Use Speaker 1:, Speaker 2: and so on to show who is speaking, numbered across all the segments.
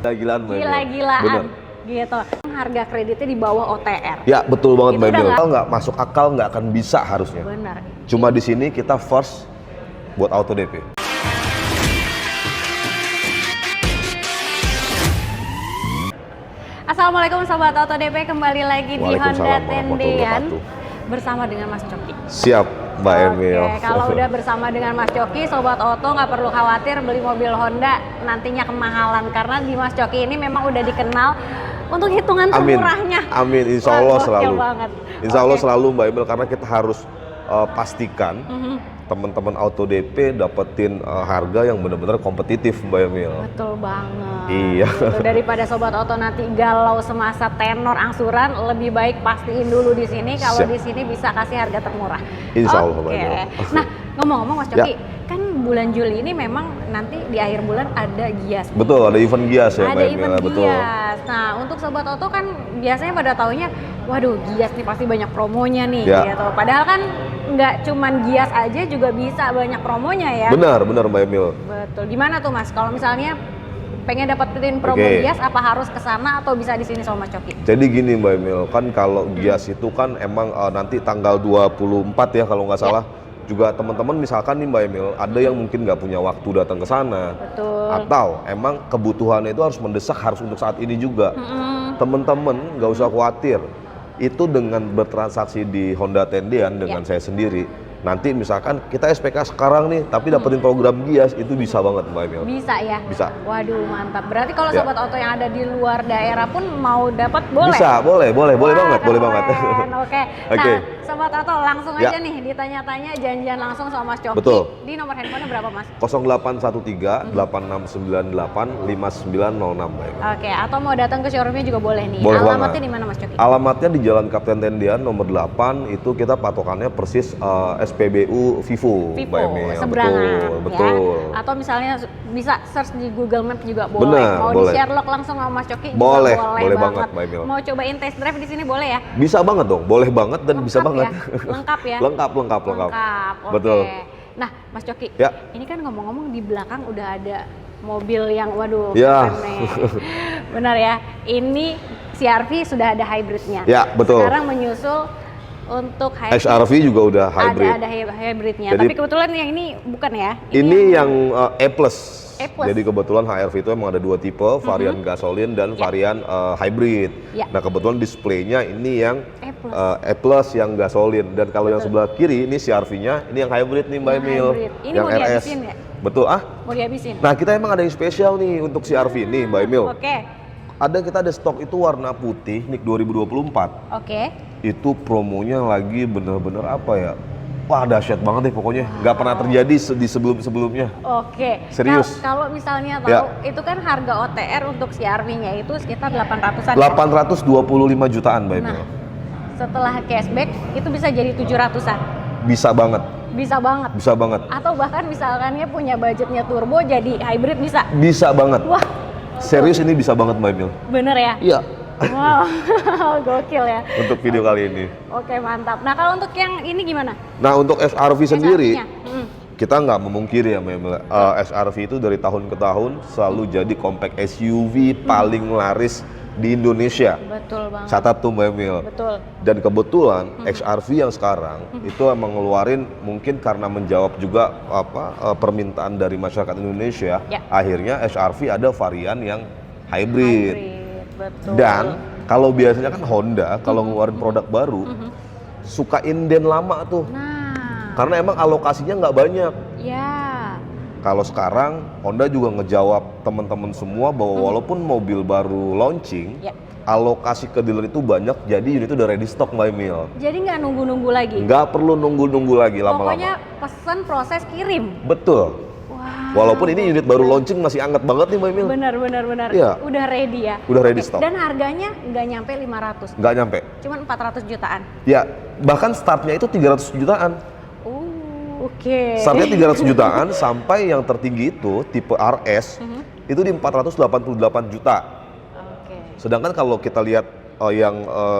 Speaker 1: Gila-gilaan Mbak Emil.
Speaker 2: Gila-gilaan.
Speaker 1: Bener.
Speaker 2: Gitu. Harga kreditnya di bawah OTR.
Speaker 1: Ya betul banget Mbak
Speaker 2: Itu
Speaker 1: Emil.
Speaker 2: udah
Speaker 1: Kalau nggak masuk akal nggak akan bisa harusnya.
Speaker 2: Benar.
Speaker 1: Cuma di sini kita first buat auto DP.
Speaker 2: Assalamualaikum Sobat Auto DP, kembali lagi di Honda
Speaker 1: Waalaikumsalam
Speaker 2: Tendean
Speaker 1: warahmatullahi wabarakatuh.
Speaker 2: bersama dengan Mas Coki.
Speaker 1: Siap Mbak Emil.
Speaker 2: Oke, kalau udah bersama dengan Mas Coki, Sobat Auto nggak perlu khawatir beli mobil Honda nantinya kemahalan, karena di Mas Coki ini memang udah dikenal untuk hitungan termurahnya.
Speaker 1: Amin, insya Allah
Speaker 2: Wah,
Speaker 1: selalu.
Speaker 2: banget.
Speaker 1: Insya Allah
Speaker 2: Oke.
Speaker 1: selalu Mbak Emil, karena kita harus pastikan teman-teman auto DP dapetin harga yang benar-benar kompetitif Mbak Emil.
Speaker 2: Betul banget.
Speaker 1: Iya.
Speaker 2: Gitu, daripada Sobat Auto nanti galau semasa tenor angsuran, lebih baik pastiin dulu di sini kalau
Speaker 1: Siap.
Speaker 2: di sini bisa kasih harga termurah.
Speaker 1: Insya Allah, Mbak
Speaker 2: Oke.
Speaker 1: Emil.
Speaker 2: Nah, ngomong-ngomong Mas Coki,
Speaker 1: Ya.
Speaker 2: kan bulan Juli ini memang nanti di akhir bulan ada Gias.
Speaker 1: Betul, ada event Gias ya
Speaker 2: Ada
Speaker 1: Mbak Emil.
Speaker 2: event
Speaker 1: Betul.
Speaker 2: Gias. Nah, untuk Sobat Auto kan biasanya pada taunya, waduh Gias nih pasti banyak promonya nih,
Speaker 1: Ya.
Speaker 2: gitu. Padahal kan nggak cuman Gias aja juga bisa banyak promonya ya.
Speaker 1: Benar Mbak Emil.
Speaker 2: Betul. Gimana tuh Mas? Kalau misalnya pengen dapetin promo
Speaker 1: Oke.
Speaker 2: Gias, apa harus ke sana atau bisa di sini sama Mas Coki?
Speaker 1: Jadi gini Mbak Emil, kan kalau Gias itu kan emang nanti tanggal 24 ya kalau nggak salah. Juga teman-teman misalkan nih Mbak Emil, ada yang mungkin nggak punya waktu datang ke sana.
Speaker 2: Betul.
Speaker 1: Atau emang kebutuhannya itu harus mendesak, harus untuk saat ini juga. Teman-teman nggak usah khawatir. Itu dengan bertransaksi di Honda Tendean dengan saya sendiri. Nanti misalkan kita SPK sekarang nih, tapi dapetin program Gias, itu bisa banget Mbak Emil.
Speaker 2: Bisa ya?
Speaker 1: Bisa.
Speaker 2: Waduh, mantap. Berarti kalau
Speaker 1: Ya.
Speaker 2: Sobat Auto yang ada di luar daerah pun mau dapat boleh?
Speaker 1: Bisa, boleh
Speaker 2: Wah,
Speaker 1: banget, boleh
Speaker 2: keren.
Speaker 1: banget.
Speaker 2: Oke.
Speaker 1: Oke.
Speaker 2: Nah, Sobat Auto langsung
Speaker 1: Ya.
Speaker 2: aja nih ditanya-tanya, janjian langsung sama Mas Coki.
Speaker 1: Betul.
Speaker 2: Di nomor handphonenya berapa Mas?
Speaker 1: 0813-8698-5906 Mbak Emil.
Speaker 2: Oke, atau mau datang ke showroomnya juga boleh nih.
Speaker 1: Boleh
Speaker 2: Alamatnya
Speaker 1: banget.
Speaker 2: di mana Mas Coki?
Speaker 1: Alamatnya di Jalan Kapten Tendian nomor 8, itu kita patokannya persis SPBU Vivo,
Speaker 2: Vivo,
Speaker 1: Mbak Emil.
Speaker 2: seberangan,
Speaker 1: Betul.
Speaker 2: ya. Atau misalnya bisa search di Google Map juga boleh.
Speaker 1: Benar,
Speaker 2: Mau
Speaker 1: boleh.
Speaker 2: di Sherlock langsung sama Mas Coki
Speaker 1: Boleh,
Speaker 2: juga
Speaker 1: boleh banget, Mbak Emil.
Speaker 2: Mau cobain test drive di sini boleh ya?
Speaker 1: Bisa banget dong, boleh banget dan bisa
Speaker 2: Lengkap
Speaker 1: banget.
Speaker 2: ya? Lengkap ya?
Speaker 1: Lengkap.
Speaker 2: Oke.
Speaker 1: Betul.
Speaker 2: Nah, Mas Coki,
Speaker 1: Ya.
Speaker 2: ini kan ngomong-ngomong di belakang udah ada mobil yang waduh
Speaker 1: Ya.
Speaker 2: keren nih. Benar ya? Ini CR-V sudah ada hybridnya.
Speaker 1: Ya, betul.
Speaker 2: Sekarang menyusul untuk hybrid.
Speaker 1: XR-V juga udah hybrid.
Speaker 2: Ada hybridnya.
Speaker 1: Jadi-
Speaker 2: Tapi kebetulan yang ini bukan ya?
Speaker 1: Ini yang E+.
Speaker 2: E+.
Speaker 1: Jadi kebetulan HR-V itu emang ada dua tipe, varian gasolin dan varian hybrid.
Speaker 2: Ya.
Speaker 1: Nah kebetulan displaynya ini yang
Speaker 2: E+.
Speaker 1: E+ yang gasolin, dan kalau yang sebelah kiri ini CR-V-nya, ini yang hybrid nih Mbak
Speaker 2: Yang
Speaker 1: Emil.
Speaker 2: hybrid. Ini
Speaker 1: yang
Speaker 2: mau
Speaker 1: RS.
Speaker 2: dihabisin ya?
Speaker 1: Betul
Speaker 2: Mau dihabisin?
Speaker 1: Nah kita emang ada yang spesial nih untuk CR-V nih Mbak Emil.
Speaker 2: Oke.
Speaker 1: Kita ada stok itu warna putih, NIK 2024.
Speaker 2: Oke.
Speaker 1: Itu promonya lagi bener-bener apa ya? Wah dahsyat banget deh pokoknya. Nggak pernah terjadi di sebelum-sebelumnya.
Speaker 2: Oke.
Speaker 1: Serius?
Speaker 2: Kalau misalnya tahu,
Speaker 1: Ya.
Speaker 2: itu kan harga OTR untuk CR-V-nya itu sekitar 800-an.
Speaker 1: 825 jutaan Mbak Emil.
Speaker 2: Nah, setelah cashback itu bisa jadi 700-an.
Speaker 1: Bisa banget.
Speaker 2: Bisa banget.
Speaker 1: Bisa banget.
Speaker 2: Atau bahkan misalkannya punya budgetnya turbo jadi hybrid bisa.
Speaker 1: Bisa banget.
Speaker 2: Wah,
Speaker 1: Serius ini bisa banget Mbak Emil.
Speaker 2: bener ya?
Speaker 1: Iya.
Speaker 2: Wow, gokil ya.
Speaker 1: Untuk video kali ini.
Speaker 2: Oke, mantap. Nah, kalau untuk yang ini gimana?
Speaker 1: Nah untuk SR-V sendiri,
Speaker 2: SR-V-nya?
Speaker 1: kita nggak memungkiri ya Mbak Emil. SR-V itu dari tahun ke tahun selalu jadi compact SUV paling laris di Indonesia.
Speaker 2: Betul banget.
Speaker 1: Catat tuh Mbak Emil.
Speaker 2: Betul.
Speaker 1: Dan kebetulan XR-V yang sekarang itu emang ngeluarin, mungkin karena menjawab juga permintaan dari masyarakat Indonesia.
Speaker 2: Ya.
Speaker 1: Akhirnya XR-V ada varian yang hybrid.
Speaker 2: Betul.
Speaker 1: Dan kalau biasanya kan Honda kalau ngeluarin produk baru suka inden lama tuh.
Speaker 2: Nah,
Speaker 1: Karena emang alokasinya nggak banyak.
Speaker 2: ya.
Speaker 1: Kalau sekarang Honda juga ngejawab teman-teman semua bahwa walaupun mobil baru launching,
Speaker 2: Ya.
Speaker 1: alokasi ke dealer itu banyak, jadi unit itu udah ready stock Mbak Emil.
Speaker 2: Jadi nggak nunggu-nunggu lagi.
Speaker 1: Nggak perlu nunggu-nunggu lagi lama-lama.
Speaker 2: Pokoknya pesan proses kirim.
Speaker 1: Betul.
Speaker 2: Wah.
Speaker 1: Walaupun ini unit baru launching masih anget banget nih Mbak Emil.
Speaker 2: Benar.
Speaker 1: Iya.
Speaker 2: Udah ready ya.
Speaker 1: Udah ready
Speaker 2: Oke,
Speaker 1: stock.
Speaker 2: Dan harganya nggak nyampe 500.
Speaker 1: Nggak nyampe.
Speaker 2: Cuman 400 jutaan.
Speaker 1: Ya, bahkan startnya itu 300 jutaan.
Speaker 2: Oke.
Speaker 1: Startnya 300 jutaan sampai yang tertinggi itu tipe RS itu di 488 juta.
Speaker 2: Oke.
Speaker 1: Sedangkan kalau kita lihat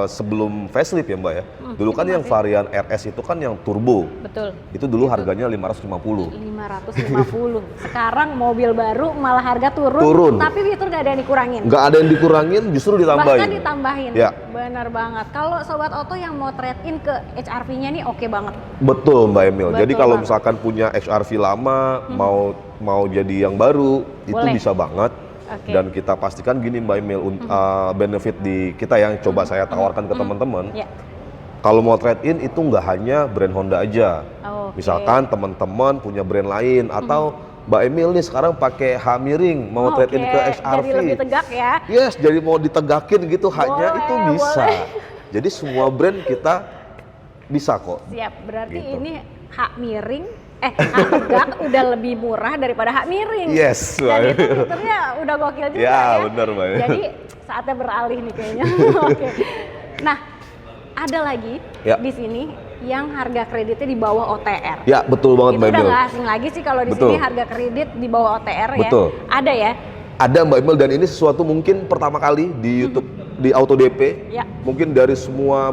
Speaker 1: sebelum facelift ya Mbak ya. Dulu kan yang varian RS itu kan yang turbo.
Speaker 2: Betul.
Speaker 1: Itu dulu harganya 550.
Speaker 2: 550. Sekarang mobil baru malah harga turun. Tapi fitur nggak ada yang dikurangin.
Speaker 1: Nggak ada yang dikurangin, justru ditambahin.
Speaker 2: Bahkan ditambahin.
Speaker 1: Ya.
Speaker 2: Benar banget. Kalau Sobat Oto yang mau trade-in ke HR-V-nya nih oke banget.
Speaker 1: Betul Mbak Emil.
Speaker 2: Betul
Speaker 1: Jadi kalau
Speaker 2: banget.
Speaker 1: misalkan punya HR-V lama, mau jadi yang baru, itu
Speaker 2: Boleh.
Speaker 1: bisa banget.
Speaker 2: Oke.
Speaker 1: Dan kita pastikan gini Mbak Emil, benefit di kita yang coba saya tawarkan ke teman-teman.
Speaker 2: Ya.
Speaker 1: Kalau mau trade-in itu nggak hanya brand Honda aja.
Speaker 2: Oke.
Speaker 1: Misalkan teman-teman punya brand lain atau Mbak Emil nih sekarang pakai H miring mau trade-in ke XR-V.
Speaker 2: Jadi lebih tegak ya.
Speaker 1: Yes, jadi mau ditegakin gitu haknya itu bisa.
Speaker 2: boleh.
Speaker 1: Jadi semua brand kita bisa kok.
Speaker 2: Siap. Berarti
Speaker 1: Gitu.
Speaker 2: ini hak miring, hak tegak udah lebih murah daripada hak miring.
Speaker 1: Yes,
Speaker 2: Dan
Speaker 1: Mbak.
Speaker 2: itu fiturnya udah gokil juga
Speaker 1: Ya,
Speaker 2: ya.
Speaker 1: benar, Mbak.
Speaker 2: Jadi saatnya beralih nih kayaknya. Oke. Nah, ada lagi
Speaker 1: Ya.
Speaker 2: di sini yang harga kreditnya di bawah OTR.
Speaker 1: Ya, betul banget
Speaker 2: Itu
Speaker 1: Mbak
Speaker 2: udah
Speaker 1: Emil.
Speaker 2: nggak asing lagi sih kalau di
Speaker 1: Betul.
Speaker 2: sini harga kredit di bawah OTR ya.
Speaker 1: Betul.
Speaker 2: Ada ya?
Speaker 1: Ada Mbak Emil dan ini sesuatu mungkin pertama kali di YouTube di Auto DP.
Speaker 2: Ya.
Speaker 1: Mungkin dari semua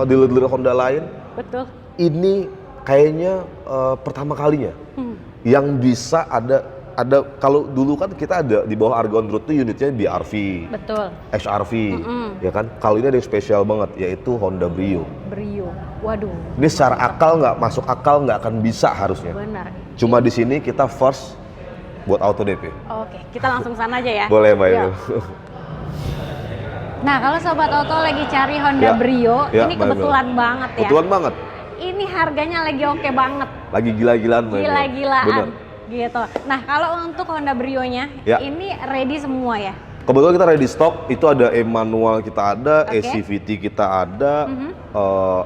Speaker 1: dealer-dealer Honda lain,
Speaker 2: Betul.
Speaker 1: ini kayaknya pertama kalinya yang bisa ada kalau dulu kan kita ada di bawah harga on road tuh unitnya BRV,
Speaker 2: Betul.
Speaker 1: XR-V, ya kan. Kalau ini ada yang spesial banget yaitu Honda Brio.
Speaker 2: Brio. Waduh.
Speaker 1: Ini secara akal nggak masuk akal, nggak akan bisa harusnya.
Speaker 2: Benar.
Speaker 1: Cuma di sini kita first buat Auto DP.
Speaker 2: Oke, kita langsung sana aja ya.
Speaker 1: Boleh Mbak
Speaker 2: Yuk.
Speaker 1: Emil.
Speaker 2: Nah, kalau Sobat Oto lagi cari Honda
Speaker 1: Ya.
Speaker 2: Brio,
Speaker 1: Ya,
Speaker 2: ini
Speaker 1: Mbak
Speaker 2: kebetulan banget ya.
Speaker 1: Kebetulan banget.
Speaker 2: Ini harganya lagi oke banget.
Speaker 1: Lagi gila-gilaan Mbak Emil.
Speaker 2: Gila-gilaan.
Speaker 1: Bener.
Speaker 2: Gitu. Nah, kalau untuk Honda Brio-nya,
Speaker 1: Ya.
Speaker 2: ini ready semua ya?
Speaker 1: Kebetulan kita ready stock, itu ada manual kita ada,
Speaker 2: Oke.
Speaker 1: SCVT kita ada,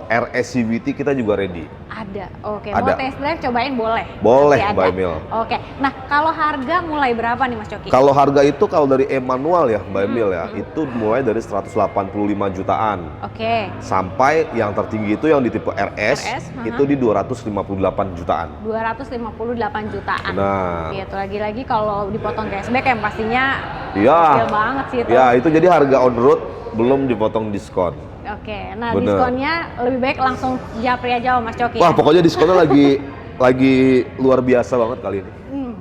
Speaker 1: RS-CVT kita juga ready.
Speaker 2: Ada. Oke,
Speaker 1: Ada.
Speaker 2: mau test drive cobain boleh?
Speaker 1: Boleh,
Speaker 2: Nanti
Speaker 1: Mbak
Speaker 2: ada.
Speaker 1: Emil.
Speaker 2: Oke. Nah, kalau harga mulai berapa nih Mas Coki?
Speaker 1: Kalau harga itu kalau dari manual ya Mbak Emil ya, itu mulai dari 185 jutaan.
Speaker 2: Oke.
Speaker 1: Sampai yang tertinggi itu yang di tipe RS,
Speaker 2: RS,
Speaker 1: itu di 258 jutaan.
Speaker 2: 258 jutaan.
Speaker 1: Nah.
Speaker 2: Gitu. Lagi-lagi kalau dipotong cashback yang pastinya
Speaker 1: Iya.
Speaker 2: gokil banget sih itu.
Speaker 1: Ya, itu jadi harga on road belum dipotong diskon.
Speaker 2: Oke, nah
Speaker 1: Bener.
Speaker 2: diskonnya lebih baik langsung japri aja sama Mas Coki.
Speaker 1: Wah,
Speaker 2: ya?
Speaker 1: pokoknya diskonnya lagi luar biasa banget kali ini.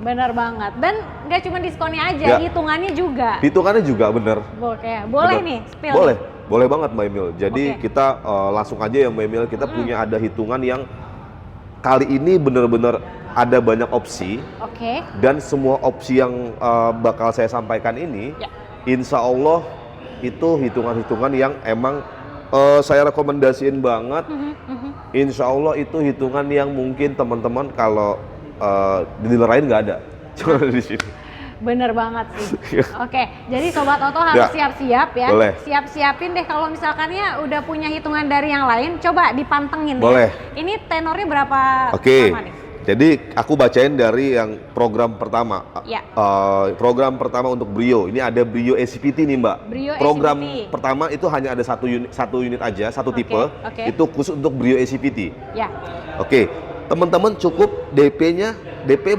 Speaker 2: Bener banget. Dan nggak cuma diskonnya aja,
Speaker 1: Ya.
Speaker 2: hitungannya juga.
Speaker 1: Hitungannya juga bener.
Speaker 2: Oke, boleh
Speaker 1: Bener.
Speaker 2: nih spill.
Speaker 1: Boleh, boleh banget Mbak Emil. Jadi
Speaker 2: Oke.
Speaker 1: kita langsung aja ya Mbak Emil, kita punya ada hitungan yang kali ini bener-bener ada banyak opsi.
Speaker 2: Oke.
Speaker 1: Dan semua opsi yang bakal saya sampaikan ini,
Speaker 2: Ya.
Speaker 1: insya Allah itu hitungan-hitungan yang emang saya rekomendasiin banget. Insya Allah itu hitungan yang mungkin teman-teman kalau di dealer lain nggak ada, cuma ada di sini.
Speaker 2: Bener banget sih. Oke, jadi Sobat Oto harus
Speaker 1: Ya.
Speaker 2: siap-siap ya.
Speaker 1: Boleh.
Speaker 2: Siap-siapin deh kalau misalkannya udah punya hitungan dari yang lain, coba dipantengin
Speaker 1: Boleh.
Speaker 2: ya. Ini tenornya berapa
Speaker 1: Oke,
Speaker 2: lama nih?
Speaker 1: jadi aku bacain dari yang program pertama.
Speaker 2: Ya.
Speaker 1: Program pertama untuk Brio, ini ada Brio SCVT nih Mbak.
Speaker 2: Brio
Speaker 1: program
Speaker 2: SCVT.
Speaker 1: pertama itu hanya ada satu unit aja, satu
Speaker 2: Oke,
Speaker 1: tipe.
Speaker 2: oke.
Speaker 1: Itu khusus untuk Brio SCVT.
Speaker 2: Ya.
Speaker 1: Oke, teman-teman cukup DP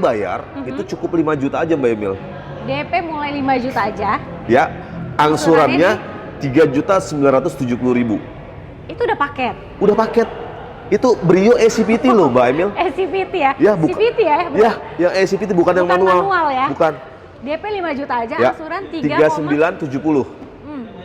Speaker 1: bayar itu cukup 5 juta aja Mbak Emil.
Speaker 2: DP mulai 5 juta aja.
Speaker 1: Ya, angsurannya
Speaker 2: Angsurannya
Speaker 1: 3.970.000.
Speaker 2: Itu udah paket.
Speaker 1: Udah paket. Itu Brio SCVT loh Mbak Emil.
Speaker 2: SCVT ya?
Speaker 1: Ya,
Speaker 2: CVT ya?
Speaker 1: Ya, yang SCVT bukan yang
Speaker 2: Bukan
Speaker 1: manual.
Speaker 2: manual ya?
Speaker 1: Bukan.
Speaker 2: DP 5 juta aja,
Speaker 1: Ya,
Speaker 2: angsuran
Speaker 1: 3.970.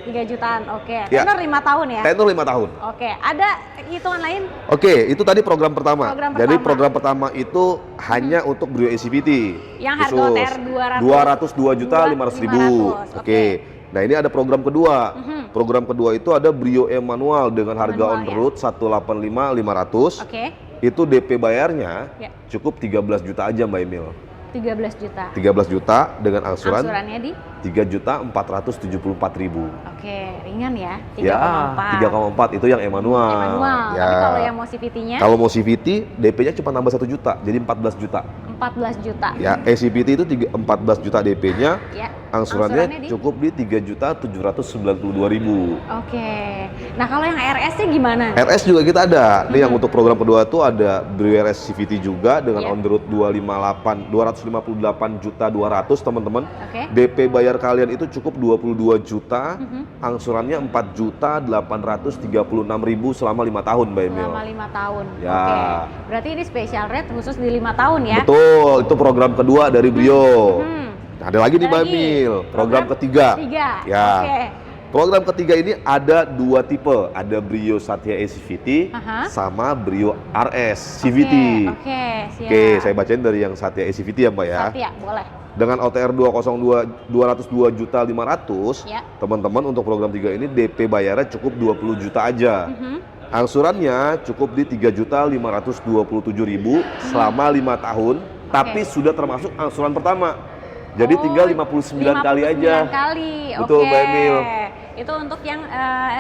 Speaker 2: 3 jutaan, oke.
Speaker 1: Ya.
Speaker 2: Tenor 5 tahun ya?
Speaker 1: Tenor 5 tahun.
Speaker 2: Oke, ada hitungan lain?
Speaker 1: Oke, itu tadi program pertama.
Speaker 2: Program
Speaker 1: Jadi
Speaker 2: pertama.
Speaker 1: program pertama itu hanya untuk Brio SCVT.
Speaker 2: Yang harga
Speaker 1: Khusus.
Speaker 2: OTR
Speaker 1: 202.500.000.
Speaker 2: 500.000.
Speaker 1: Oke. Nah, ini ada program kedua. Program kedua itu ada Brio manual dengan harga on
Speaker 2: Manual, ya.
Speaker 1: road 185.500.
Speaker 2: Oke,
Speaker 1: Itu DP bayarnya
Speaker 2: Ya.
Speaker 1: cukup 13 juta aja Mbak Emil.
Speaker 2: 13 juta.
Speaker 1: 13 juta dengan angsuran
Speaker 2: Angsurannya di?
Speaker 1: 3.474.000.
Speaker 2: Oke, ringan ya? 3,4.
Speaker 1: Ya, 3,4 itu yang manual.
Speaker 2: Manual.
Speaker 1: Ya.
Speaker 2: Tapi kalau yang mau CVT-nya?
Speaker 1: Kalau mau CVT, DP-nya cuma nambah 1 juta, jadi 14 juta.
Speaker 2: 14 juta.
Speaker 1: Ya, CVT itu 14 juta DP-nya,
Speaker 2: Ya. Angsurannya di?
Speaker 1: cukup di 3.792.000.
Speaker 2: Oke. Nah kalau yang RS-nya gimana?
Speaker 1: RS juga kita ada. Nih yang untuk program kedua tuh ada Brio RS CVT juga dengan on the road 258.200.000 teman-teman.
Speaker 2: Oke.
Speaker 1: DP bayar kalian itu cukup 22 juta, angsurannya 4.836.000 selama 5 tahun, Mbak Emil.
Speaker 2: Selama 5 tahun.
Speaker 1: Ya.
Speaker 2: Oke. Berarti ini special rate khusus di 5 tahun ya?
Speaker 1: Betul, itu program kedua dari Brio. Ada lagi nih Mbak Emil, program ketiga. Ya.
Speaker 2: Oke.
Speaker 1: Program ketiga ini ada 2 tipe, ada Brio Satya e-CVT sama Brio RS CVT.
Speaker 2: Oke, siap.
Speaker 1: Oke, saya bacain dari yang Satya e-CVT ya Mbak ya.
Speaker 2: Satya, boleh.
Speaker 1: Dengan OTR 202.500.000,
Speaker 2: Ya.
Speaker 1: teman-teman untuk program 3 ini DP bayarnya cukup 20 juta aja. Angsurannya cukup di 3.527.000 selama 5 tahun, tapi sudah termasuk angsuran pertama. Jadi tinggal 59 kali aja.
Speaker 2: 59 kali.
Speaker 1: Betul,
Speaker 2: Oke.
Speaker 1: Mbak Emil.
Speaker 2: Itu untuk yang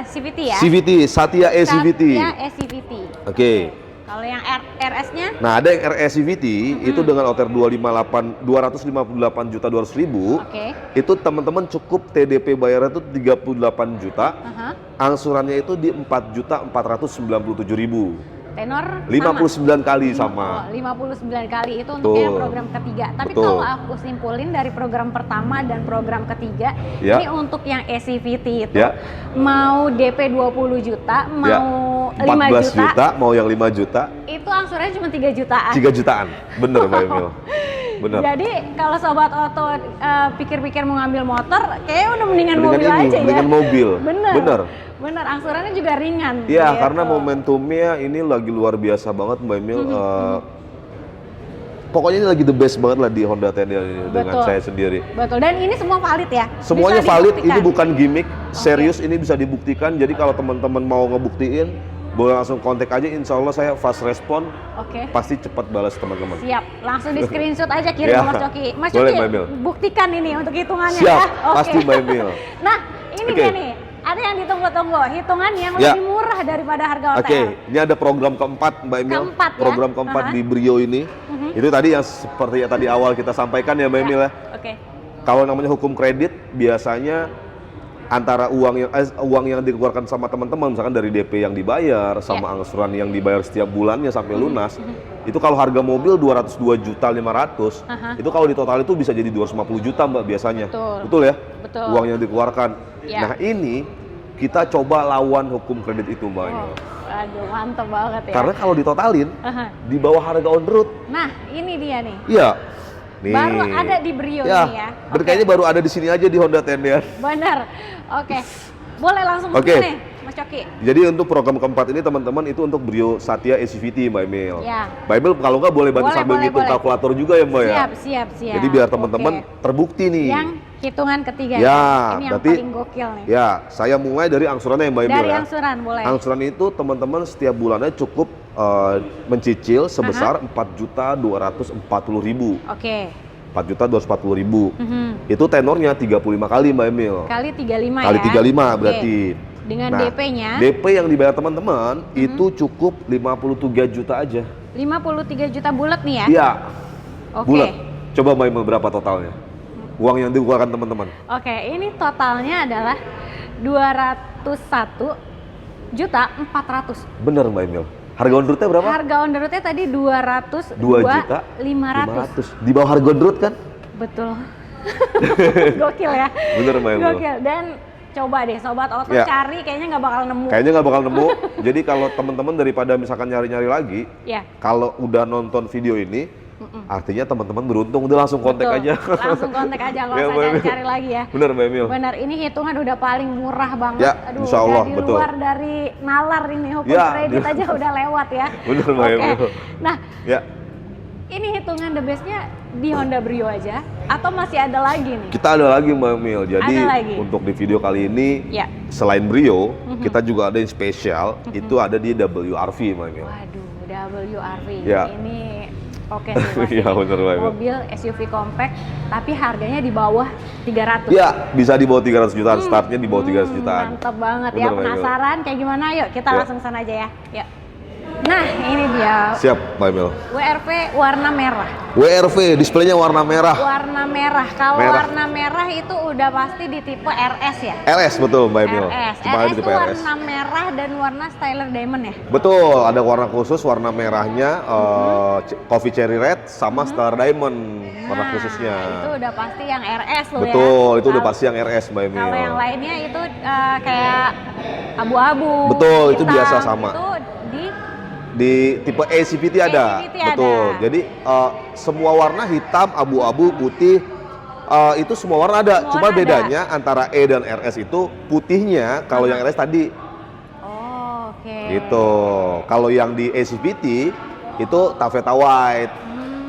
Speaker 2: CVT ya?
Speaker 1: CVT, Satya e-CVT.
Speaker 2: Satya e-CVT.
Speaker 1: Oke.
Speaker 2: Kalau yang RS-nya?
Speaker 1: Nah, ada yang RS CVT itu dengan OTR 258.200.000.
Speaker 2: Oke.
Speaker 1: Itu teman-teman cukup TDP bayarnya itu 38 juta. Angsurannya itu di 4.497.000.
Speaker 2: Tenor
Speaker 1: 59 kali sama.
Speaker 2: Oh, 59 kali itu untuk yang program ketiga. Tapi kalau aku simpulin dari program pertama dan program ketiga, ini untuk yang e-CVT itu mau DP 20 juta, mau 5
Speaker 1: juta, mau yang 5 juta.
Speaker 2: Itu angsurannya cuma 3 jutaan.
Speaker 1: 3 jutaan. Bener Mbak Emil. Bener.
Speaker 2: Jadi kalau sobat oto pikir-pikir mau ngambil motor, kayaknya udah mendingan mobil aja ya.
Speaker 1: Mendingan mobil.
Speaker 2: Bener. Bener, angsurannya juga ringan.
Speaker 1: Iya, karena momentumnya ini lagi luar biasa banget Mbak Emil. Pokoknya ini lagi the best banget lah di Honda Tendian ini dengan saya sendiri.
Speaker 2: Betul, dan ini semua valid ya?
Speaker 1: Semuanya valid, ini bukan gimmick, serius ini bisa dibuktikan. Jadi kalau teman-teman mau ngebuktiin, boleh langsung kontak aja, insya Allah saya fast respon, pasti cepat balas teman-teman.
Speaker 2: Siap, langsung di screenshot aja kirim ke Mas Coki. Mas Coki, buktikan ini untuk hitungannya.
Speaker 1: Siap, pasti Mbak Emil.
Speaker 2: Nah, ini dia nih. Ada yang ditunggu-tunggu, hitungan yang lebih murah daripada harga OTR.
Speaker 1: Oke, ini ada program keempat Mbak Emil. Program keempat di Brio ini. Itu tadi yang seperti yang tadi awal kita sampaikan ya Mbak Emil ya. Kalau namanya hukum kredit, biasanya antara uang yang dikeluarkan sama teman-teman, misalkan dari DP yang dibayar, sama angsuran yang dibayar setiap bulannya sampai lunas, itu kalau harga mobil 202.500.000, itu kalau di total itu bisa jadi 250 juta Mbak biasanya. Betul ya?
Speaker 2: Betul.
Speaker 1: Uang yang dikeluarkan. Nah ini kita coba lawan hukum kredit itu Mbak Emil.
Speaker 2: Aduh, mantep banget ya.
Speaker 1: Karena kalau ditotalin, di bawah harga on road.
Speaker 2: Nah, ini dia nih.
Speaker 1: Iya. Nih.
Speaker 2: Baru ada di Brio ini ya.
Speaker 1: Dan kayaknya baru ada di sini aja di Honda Tendian.
Speaker 2: Benar. Oke. Boleh langsung buka nih, Mas Coki.
Speaker 1: Jadi untuk program keempat ini teman-teman itu untuk Brio Satya e-CVT Mbak Emil.
Speaker 2: Ya.
Speaker 1: Mbak Emil kalau nggak boleh bantu sambil ngitung kalkulator juga ya Mbak ya.
Speaker 2: Siap.
Speaker 1: Jadi biar teman-teman terbukti nih.
Speaker 2: Yang hitungan ketiga
Speaker 1: ya.
Speaker 2: Ini yang paling gokil nih.
Speaker 1: Ya, saya mulai dari angsurannya ya Mbak Emil ya.
Speaker 2: Dari angsuran boleh.
Speaker 1: Angsuran itu teman-teman setiap bulannya cukup mencicil sebesar 4.240.000.
Speaker 2: Oke.
Speaker 1: 4.240.000. Itu tenornya 35 kali Mbak Emil.
Speaker 2: Kali 35
Speaker 1: Kali 35 berarti.
Speaker 2: Dengan DP-nya?
Speaker 1: DP yang dibayar teman-teman itu cukup 53 juta aja.
Speaker 2: 53 juta bulat nih ya?
Speaker 1: Iya.
Speaker 2: Bulat.
Speaker 1: Coba Mbak Emil berapa totalnya? Uang yang dikeluarkan teman-teman.
Speaker 2: Oke, ini totalnya adalah 201.400.000.
Speaker 1: Bener Mbak Emil. Harga on road-nya berapa?
Speaker 2: Harga on the road-nya tadi 202.500.
Speaker 1: Di bawah harga on road kan?
Speaker 2: Betul. Gokil ya?
Speaker 1: Bener Mbak Emil.
Speaker 2: Gokil. Dan coba deh Sobat Oto cari, kayaknya nggak bakal nemu.
Speaker 1: Kayaknya nggak bakal nemu. Jadi kalau teman-teman daripada misalkan nyari-nyari lagi, kalau udah nonton video ini, artinya teman-teman beruntung, udah langsung kontak aja.
Speaker 2: Langsung kontak aja, nggak usah cari lagi ya.
Speaker 1: Bener Mbak Emil.
Speaker 2: Bener, ini hitungan udah paling murah banget.
Speaker 1: Ya,
Speaker 2: aduh,
Speaker 1: insya Allah,
Speaker 2: di luar dari nalar ini hukum kredit aja udah lewat ya.
Speaker 1: Bener Mbak Emil.
Speaker 2: Nah, ini hitungan the best-nya di Honda Brio aja atau masih ada lagi nih?
Speaker 1: Kita ada lagi Mbak Emil. Jadi untuk di video kali ini selain Brio, kita juga ada yang spesial, itu ada di WRV Mbak Emil.
Speaker 2: Waduh, WRV.
Speaker 1: Ya.
Speaker 2: Ini oke sih Mas.
Speaker 1: Bener,
Speaker 2: mobil SUV compact tapi harganya di bawah 300.
Speaker 1: Iya, bisa di bawah 300 jutaan, startnya di bawah 300 jutaan.
Speaker 2: Mantap banget. Bener, ya, penasaran kayak gimana? Yuk kita langsung sana aja ya. Yuk. Nah, ini dia.
Speaker 1: Siap, Mbak Emil.
Speaker 2: WRV warna merah.
Speaker 1: WRV, displaynya warna merah.
Speaker 2: Warna merah. Kalau
Speaker 1: Merah.
Speaker 2: warna merah itu udah pasti di tipe RS ya?
Speaker 1: RS betul, Mbak Emil.
Speaker 2: RS.
Speaker 1: Cuma ada
Speaker 2: RS
Speaker 1: di
Speaker 2: itu
Speaker 1: tipe RS.
Speaker 2: warna merah dan warna styler diamond ya?
Speaker 1: Betul, ada warna khusus, warna merahnya coffee cherry red sama star diamond warna khususnya.
Speaker 2: Itu udah pasti yang RS loh ya.
Speaker 1: Betul, itu udah
Speaker 2: Kalau-
Speaker 1: pasti yang RS, Mbak Emil.
Speaker 2: Kalau yang lainnya itu kayak abu-abu.
Speaker 1: Betul, itu
Speaker 2: hitam,
Speaker 1: biasa sama.
Speaker 2: Itu
Speaker 1: Di tipe ACVT ada.
Speaker 2: ACVT ada.
Speaker 1: Betul. Jadi semua warna hitam, abu-abu, putih itu semua warna ada.
Speaker 2: Semua
Speaker 1: Cuma
Speaker 2: warna
Speaker 1: bedanya antara E dan RS itu putihnya kalau yang RS tadi
Speaker 2: Oh, oke.
Speaker 1: gitu. Kalau yang di ACVT itu taffeta white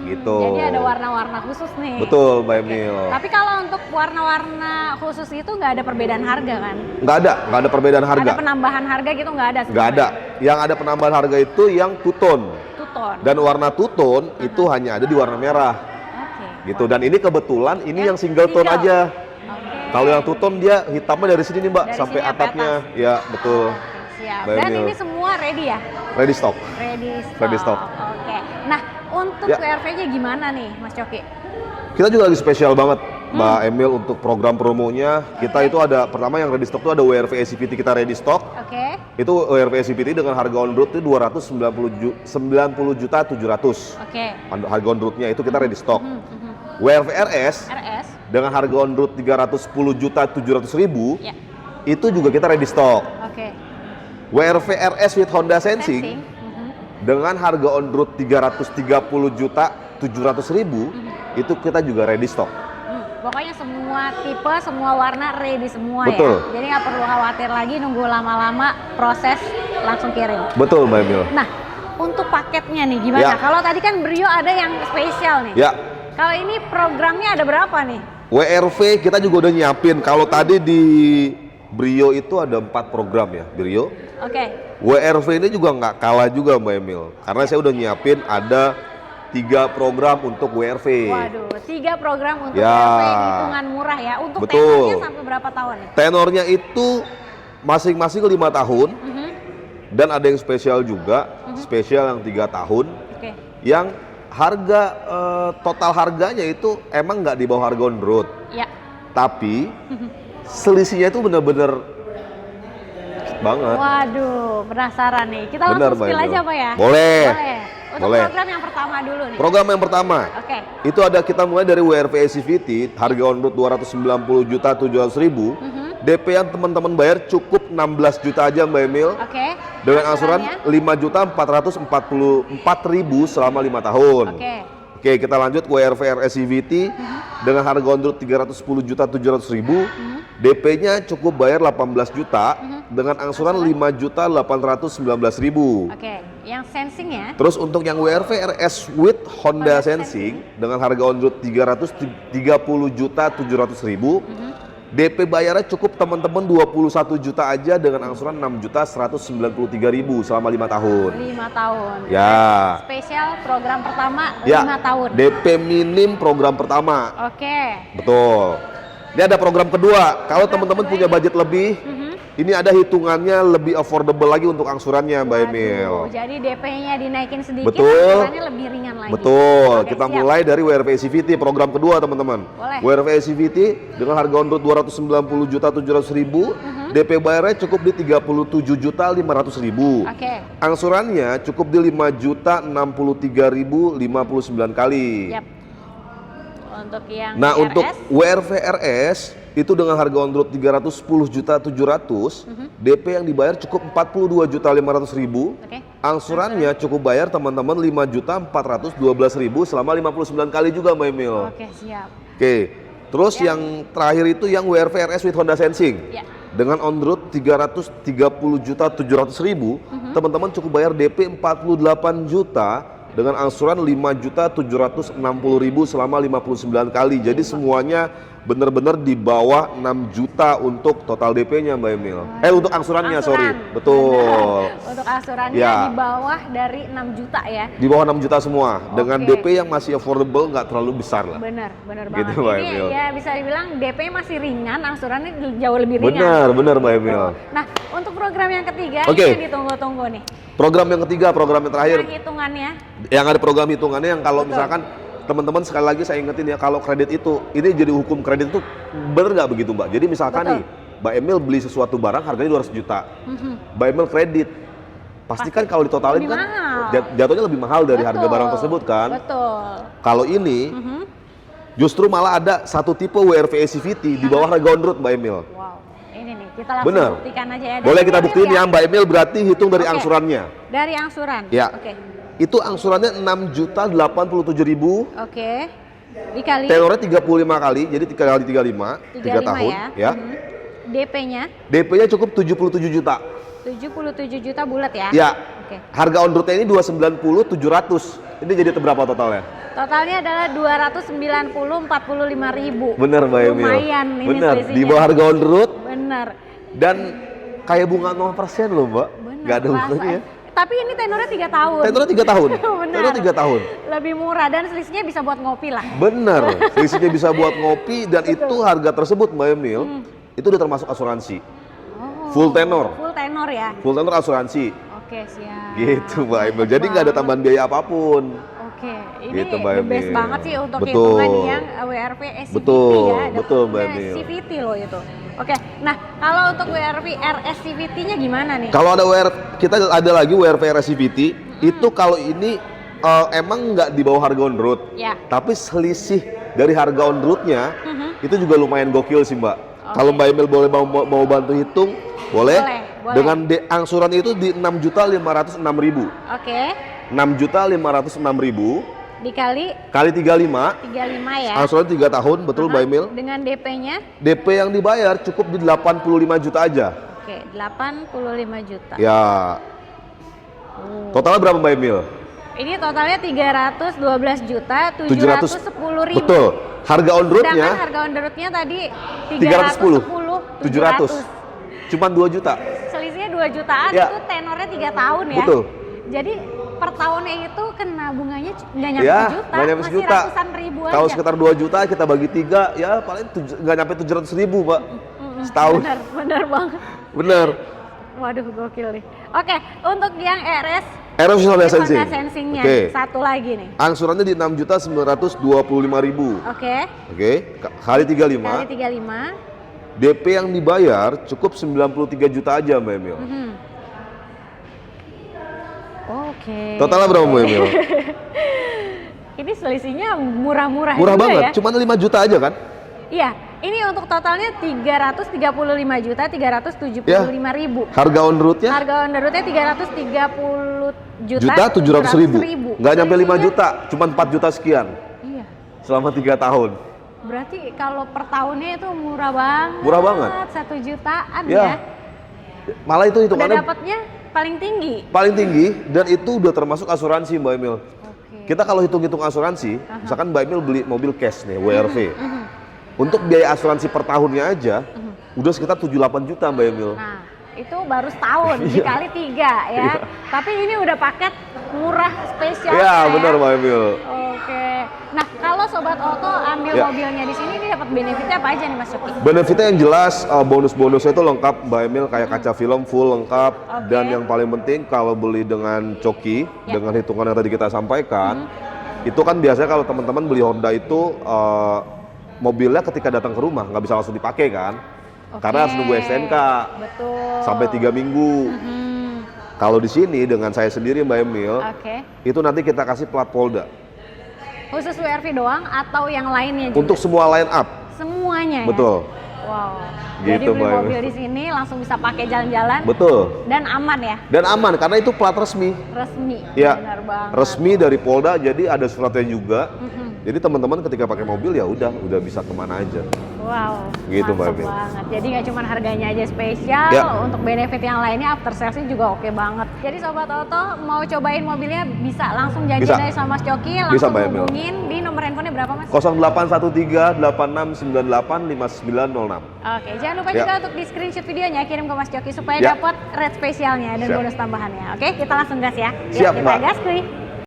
Speaker 1: gitu.
Speaker 2: Jadi ada warna-warna khusus nih.
Speaker 1: Betul, Mbak Emil.
Speaker 2: Tapi kalau untuk warna-warna khusus itu nggak ada perbedaan harga kan?
Speaker 1: Nggak ada perbedaan harga.
Speaker 2: Ada penambahan harga gitu nggak ada?
Speaker 1: Nggak ada. Yang ada penambahan harga itu yang two-tone.
Speaker 2: Tuton.
Speaker 1: Dan warna two-tone itu hanya ada di warna merah.
Speaker 2: Oke.
Speaker 1: Gitu. Dan ini kebetulan ini yang single tone
Speaker 2: single.
Speaker 1: aja.
Speaker 2: Oke.
Speaker 1: Kalau yang two-tone dia hitamnya dari sini nih, Mbak,
Speaker 2: Dari
Speaker 1: sampai
Speaker 2: sini sampai
Speaker 1: atapnya. Ya, betul.
Speaker 2: Siap.
Speaker 1: Mbak
Speaker 2: Dan
Speaker 1: Emil.
Speaker 2: ini semua ready ya?
Speaker 1: Ready stock.
Speaker 2: Ready stock.
Speaker 1: Ready stock.
Speaker 2: Oke. Nah, untuk
Speaker 1: Ya.
Speaker 2: WRV-nya gimana nih, Mas Coki?
Speaker 1: Kita juga lagi spesial banget, Mbak Emil, untuk program promonya. Kita itu ada, pertama yang ready stock itu ada WRV ACVT kita ready stock.
Speaker 2: Oke.
Speaker 1: Itu WRV ACVT dengan harga on road itu 290.700.
Speaker 2: Oke.
Speaker 1: Harga on roadnya itu kita ready stock.
Speaker 2: Mhm.
Speaker 1: WRV RS
Speaker 2: RS.
Speaker 1: dengan harga on road 310.700.000
Speaker 2: Ya.
Speaker 1: itu juga kita ready stock.
Speaker 2: Oke.
Speaker 1: WRV RS with Honda Sensing dengan harga on road 330.700.000 itu kita juga ready stock.
Speaker 2: Pokoknya semua tipe, semua warna ready semua
Speaker 1: Betul.
Speaker 2: ya. Jadi nggak perlu khawatir lagi nunggu lama-lama proses langsung kirim.
Speaker 1: Betul, Mbak Emil.
Speaker 2: Nah, untuk paketnya nih gimana?
Speaker 1: Ya.
Speaker 2: Kalau tadi kan Brio ada yang spesial nih.
Speaker 1: Ya,
Speaker 2: Kalau ini programnya ada berapa nih?
Speaker 1: WRV kita juga udah nyiapin. Kalau tadi di Brio itu ada 4 program ya, Brio.
Speaker 2: Oke.
Speaker 1: WRV ini juga nggak kalah juga, Mbak Emil. Karena saya udah nyiapin ada 3 program untuk WRV.
Speaker 2: Waduh, 3 program untuk
Speaker 1: Ya.
Speaker 2: WRV hitungan murah ya. Untuk
Speaker 1: Betul.
Speaker 2: tenornya sampai berapa tahun nih?
Speaker 1: Tenornya itu masing-masing 5 tahun.
Speaker 2: Mhm.
Speaker 1: Dan ada yang spesial juga, spesial yang 3 tahun.
Speaker 2: Oke.
Speaker 1: Yang harga total harganya itu emang nggak di bawah harga on road,
Speaker 2: Ya.
Speaker 1: tapi selisihnya itu bener-bener banget.
Speaker 2: Waduh, penasaran nih. Kita
Speaker 1: Benar,
Speaker 2: langsung spill
Speaker 1: Mbak
Speaker 2: aja
Speaker 1: Emil.
Speaker 2: apa ya?
Speaker 1: Boleh.
Speaker 2: Untuk
Speaker 1: Boleh.
Speaker 2: program yang pertama dulu nih.
Speaker 1: Program yang pertama
Speaker 2: Oke.
Speaker 1: itu ada, kita mulai dari WRV ACVT harga on road 290.700.000. DP yang teman-teman bayar cukup 16 juta aja, Mbak Emil.
Speaker 2: Oke.
Speaker 1: Dengan angsuran
Speaker 2: Angsurannya?
Speaker 1: 5.444.000 selama 5 tahun.
Speaker 2: Oke.
Speaker 1: Oke, kita lanjut WRV RS CVT dengan harga on road 310.700.000. DP-nya cukup bayar 18 juta dengan angsuran 5.819.000.
Speaker 2: Oke. Yang sensing ya?
Speaker 1: Terus untuk yang WRV RS with Honda Sensing dengan harga on road 330.700.000. DP bayarnya cukup teman-teman 21 juta aja dengan angsuran 6.193.000 selama 5 tahun.
Speaker 2: 5 tahun.
Speaker 1: Ya.
Speaker 2: Spesial program pertama
Speaker 1: Ya.
Speaker 2: 5 tahun.
Speaker 1: DP minim program pertama.
Speaker 2: Oke.
Speaker 1: Betul. Ini ada program kedua. Kalau teman-teman punya budget lebih, ini ada hitungannya lebih affordable lagi untuk angsurannya, Mbak Emil.
Speaker 2: Waduh, jadi DP-nya dinaikin sedikit,
Speaker 1: Betul.
Speaker 2: angsurannya lebih ringan lagi.
Speaker 1: Betul.
Speaker 2: Oke,
Speaker 1: Kita
Speaker 2: siap.
Speaker 1: mulai dari WRV CVT program kedua, teman-teman.
Speaker 2: Boleh.
Speaker 1: WRV CVT dengan harga on road 290.700.000, DP bayarnya cukup di 37.500.000.
Speaker 2: Oke.
Speaker 1: Angsurannya cukup di 5.063.059 kali.
Speaker 2: Yap. Untuk yang
Speaker 1: Nah,
Speaker 2: RS,
Speaker 1: untuk WRV RS itu dengan harga on road 310.700.000, DP yang dibayar cukup 42.500.000.
Speaker 2: Oke.
Speaker 1: Angsurannya cukup bayar teman-teman 5.412.000 selama 59 kali juga, Mbak Emil.
Speaker 2: Oke, siap.
Speaker 1: Oke. Terus yang terakhir itu yang WRV RS with Honda Sensing.
Speaker 2: Ya.
Speaker 1: Dengan on road 330.700.000, teman-teman cukup bayar DP 48 juta dengan angsuran 5.760.000 selama 59 kali. Jadi semuanya benar-benar di bawah 6 juta untuk total DP-nya Mbak Emil. Untuk angsurannya, sorry. Betul.
Speaker 2: Untuk angsurannya
Speaker 1: Ya.
Speaker 2: di bawah dari 6 juta ya.
Speaker 1: Di bawah 6 juta semua, dengan DP yang masih affordable, nggak terlalu besar lah.
Speaker 2: Benar
Speaker 1: Gitu,
Speaker 2: banget.
Speaker 1: Mbak
Speaker 2: Ini
Speaker 1: Emil.
Speaker 2: ya bisa dibilang DP masih ringan, angsurannya jauh lebih ringan.
Speaker 1: Benar Mbak Emil.
Speaker 2: Nah, untuk program yang ketiga
Speaker 1: Oke.
Speaker 2: ini yang ditunggu-tunggu nih.
Speaker 1: Program yang ketiga, program yang terakhir,
Speaker 2: Yang hitungannya.
Speaker 1: yang ada program hitungannya yang kalau misalkan teman-teman sekali lagi saya ingetin ya, kalau kredit itu, ini jadi hukum kredit itu bener nggak begitu Mbak? Jadi misalkan nih, Mbak Emil beli sesuatu barang harganya 200 juta, Mbak Emil kredit, pastikan kalau ditotalin
Speaker 2: lebih
Speaker 1: kan
Speaker 2: mahal.
Speaker 1: jatuhnya lebih mahal dari harga barang tersebut kan?
Speaker 2: Betul.
Speaker 1: Kalau ini justru malah ada satu tipe WRV SCVT di bawah harga on road Mbak Emil.
Speaker 2: Wow, ini nih kita langsung
Speaker 1: Bener.
Speaker 2: buktikan aja ya.
Speaker 1: Boleh kita buktiin ya
Speaker 2: ya.
Speaker 1: Mbak Emil, berarti hitung dari
Speaker 2: Oke.
Speaker 1: angsurannya.
Speaker 2: Dari angsuran.
Speaker 1: Ya.
Speaker 2: Oke.
Speaker 1: Itu angsurannya 6.087.000.
Speaker 2: Oke. Dikali
Speaker 1: Tenornya 35 kali, jadi 3 kali 35, 3 tahun ya.
Speaker 2: DP-nya
Speaker 1: DP-nya cukup 77 juta.
Speaker 2: 77 juta bulat ya.
Speaker 1: Ya.
Speaker 2: Oke.
Speaker 1: Harga on road-nya ini 290.700. Ini jadi berapa totalnya?
Speaker 2: Totalnya adalah 290.045.000.
Speaker 1: Bener Mbak Emil.
Speaker 2: Lumayan ini
Speaker 1: Bener,
Speaker 2: selisihnya.
Speaker 1: di bawah harga on road
Speaker 2: Bener.
Speaker 1: dan kayak bunga 0% loh Mbak.
Speaker 2: Bener.
Speaker 1: Nggak ada
Speaker 2: Rasa-
Speaker 1: bunganya.
Speaker 2: Tapi ini tenornya 3 tahun.
Speaker 1: Tenornya 3 tahun.
Speaker 2: Benar.
Speaker 1: Tenornya 3 tahun.
Speaker 2: Lebih murah dan selisihnya bisa buat ngopi lah.
Speaker 1: Bener, selisihnya bisa buat ngopi dan itu harga tersebut Mbak Emil, itu udah termasuk asuransi.
Speaker 2: Oh,
Speaker 1: Full tenor.
Speaker 2: Full tenor ya.
Speaker 1: Full tenor asuransi.
Speaker 2: Oke, siap.
Speaker 1: Gitu Mbak Emil. Jadi nggak ada tambahan biaya apapun.
Speaker 2: Oke, ini
Speaker 1: Gitu, Mbak
Speaker 2: the best
Speaker 1: Emil.
Speaker 2: banget sih untuk
Speaker 1: Betul.
Speaker 2: hitungan yang WRV SCVT
Speaker 1: Betul,
Speaker 2: ya.
Speaker 1: betul, Mbak
Speaker 2: Dapetnya
Speaker 1: Emil.
Speaker 2: CVT loh itu. Oke, nah kalau untuk WRV RSCVT-nya gimana nih?
Speaker 1: Kalau ada kita ada lagi WRV RSCVT, itu kalau ini emang nggak di bawah harga on road.
Speaker 2: Ya.
Speaker 1: Tapi selisih dari harga on road-nya itu juga lumayan gokil sih Mbak.
Speaker 2: Oke.
Speaker 1: Kalau Mbak Emil boleh mau bantu hitung, boleh.
Speaker 2: Boleh.
Speaker 1: Dengan angsuran itu di 6.506.000.
Speaker 2: Oke,
Speaker 1: 6.506.000
Speaker 2: dikali
Speaker 1: kali 35,
Speaker 2: 35 ya.
Speaker 1: angsuran 3 tahun, betul Mbak Emil.
Speaker 2: Dengan DP-nya
Speaker 1: DP yang dibayar cukup di 85 juta aja.
Speaker 2: oke, 85 juta.
Speaker 1: Ya. Totalnya berapa Mbak Emil?
Speaker 2: Ini totalnya 312 juta 710 ribu.
Speaker 1: Betul. Harga on roadnya
Speaker 2: Sedangkan harga on the road-nya tadi
Speaker 1: 310,
Speaker 2: 700.
Speaker 1: 700. Cuman 2 juta.
Speaker 2: Selisihnya 2 jutaan,
Speaker 1: Ya.
Speaker 2: itu tenornya 3 tahun ya.
Speaker 1: Betul.
Speaker 2: Jadi per tahunnya itu kena bunganya nggak nyampe
Speaker 1: Ya,
Speaker 2: sejuta,
Speaker 1: nggak nyampe
Speaker 2: masih
Speaker 1: sejuta.
Speaker 2: ratusan ribu
Speaker 1: Kalau
Speaker 2: aja.
Speaker 1: sekitar 2 juta kita bagi 3, ya paling nggak nyampe 700.000 Mbak. Setahun.
Speaker 2: Bener banget.
Speaker 1: Bener.
Speaker 2: Waduh, gokil nih. Oke, untuk yang RS
Speaker 1: RS Honda
Speaker 2: ini
Speaker 1: Sensing.
Speaker 2: Honda Sensing-nya
Speaker 1: Oke.
Speaker 2: satu lagi nih.
Speaker 1: Angsurannya di 6.925.000.
Speaker 2: Oke,
Speaker 1: Oke, kali 35.
Speaker 2: kali 35.
Speaker 1: DP yang dibayar cukup 93 juta aja Mbak Emil.
Speaker 2: Oke.
Speaker 1: Totalnya berapa Mbak Emil?
Speaker 2: Ini selisihnya murah-murah
Speaker 1: Murah
Speaker 2: juga
Speaker 1: banget,
Speaker 2: ya.
Speaker 1: cuma 5 juta aja kan?
Speaker 2: Iya, ini untuk totalnya 335 juta 375 ribu.
Speaker 1: Harga on roadnya
Speaker 2: Harga on the road-nya 330
Speaker 1: juta 700.000. Nggak nyampe 5
Speaker 2: Selisihnya-
Speaker 1: juta, cuma 4 juta sekian
Speaker 2: Iya.
Speaker 1: selama 3 tahun.
Speaker 2: Berarti kalau per tahunnya itu murah banget.
Speaker 1: Murah banget.
Speaker 2: 1 jutaan
Speaker 1: Ya.
Speaker 2: ya.
Speaker 1: Malah itu
Speaker 2: Udah
Speaker 1: hitungannya
Speaker 2: dapatnya paling tinggi.
Speaker 1: paling tinggi dan itu udah termasuk asuransi Mbak Emil.
Speaker 2: Oke.
Speaker 1: Kita kalau hitung-hitung asuransi, misalkan Mbak Emil beli mobil cash nih, WRV. Untuk biaya asuransi per tahunnya aja udah sekitar 7-8 juta Mbak Emil.
Speaker 2: Nah, itu baru setahun
Speaker 1: Iya.
Speaker 2: dikali 3 ya.
Speaker 1: Iya.
Speaker 2: Tapi ini udah paket murah spesial.
Speaker 1: Ya, benar Mbak Emil.
Speaker 2: Oke. Nah, kalau sobat Auto ambil
Speaker 1: Ya.
Speaker 2: mobilnya di sini ini dapat benefitnya apa aja nih Mas Coki?
Speaker 1: Benefitnya yang jelas, bonus-bonusnya itu lengkap Mbak Emil, kayak kaca film full lengkap.
Speaker 2: Oke.
Speaker 1: Dan yang paling penting kalau beli dengan Coki,
Speaker 2: Ya.
Speaker 1: dengan hitungan yang tadi kita sampaikan, itu kan biasanya kalau teman-teman beli Honda itu mobilnya ketika datang ke rumah nggak bisa langsung dipakai kan,
Speaker 2: Oke.
Speaker 1: karena harus nunggu STNK
Speaker 2: Betul.
Speaker 1: sampai 3 minggu. Kalau di sini dengan saya sendiri Mbak Emil,
Speaker 2: Oke.
Speaker 1: itu nanti kita kasih plat Polda
Speaker 2: Khusus WRV doang atau yang lainnya juga?
Speaker 1: untuk semua line up.
Speaker 2: Semuanya ya?
Speaker 1: Betul,
Speaker 2: Wow.
Speaker 1: Gitu,
Speaker 2: Jadi beli
Speaker 1: Mbak Emil.
Speaker 2: mobil di sini langsung bisa pakai jalan-jalan
Speaker 1: betul.
Speaker 2: dan aman ya?
Speaker 1: Dan aman karena itu plat resmi.
Speaker 2: Resmi.
Speaker 1: Ya,
Speaker 2: Benar banget.
Speaker 1: resmi dari Polda, jadi ada suratnya juga. Jadi teman-teman ketika pakai mobil ya udah bisa kemana aja.
Speaker 2: Wow,
Speaker 1: gitu Mbak
Speaker 2: mantap
Speaker 1: Emil.
Speaker 2: banget. Jadi nggak cuma harganya aja spesial,
Speaker 1: Ya.
Speaker 2: untuk benefit yang lainnya after sales-nya juga oke banget. Jadi Sobat Auto mau cobain mobilnya bisa langsung janjian aja sama Mas Coki, langsung
Speaker 1: Mbak Emil.
Speaker 2: hubungin di nomor handphonenya berapa Mas?
Speaker 1: 0813-8698-5906.
Speaker 2: Oke, jangan lupa juga untuk di screenshot videonya kirim ke Mas Coki supaya
Speaker 1: Ya.
Speaker 2: dapat rate spesialnya dan
Speaker 1: Siap.
Speaker 2: bonus tambahannya. Oke, kita langsung gas ya.
Speaker 1: Siap,
Speaker 2: Yuk, kita
Speaker 1: Mbak.
Speaker 2: gas kuy.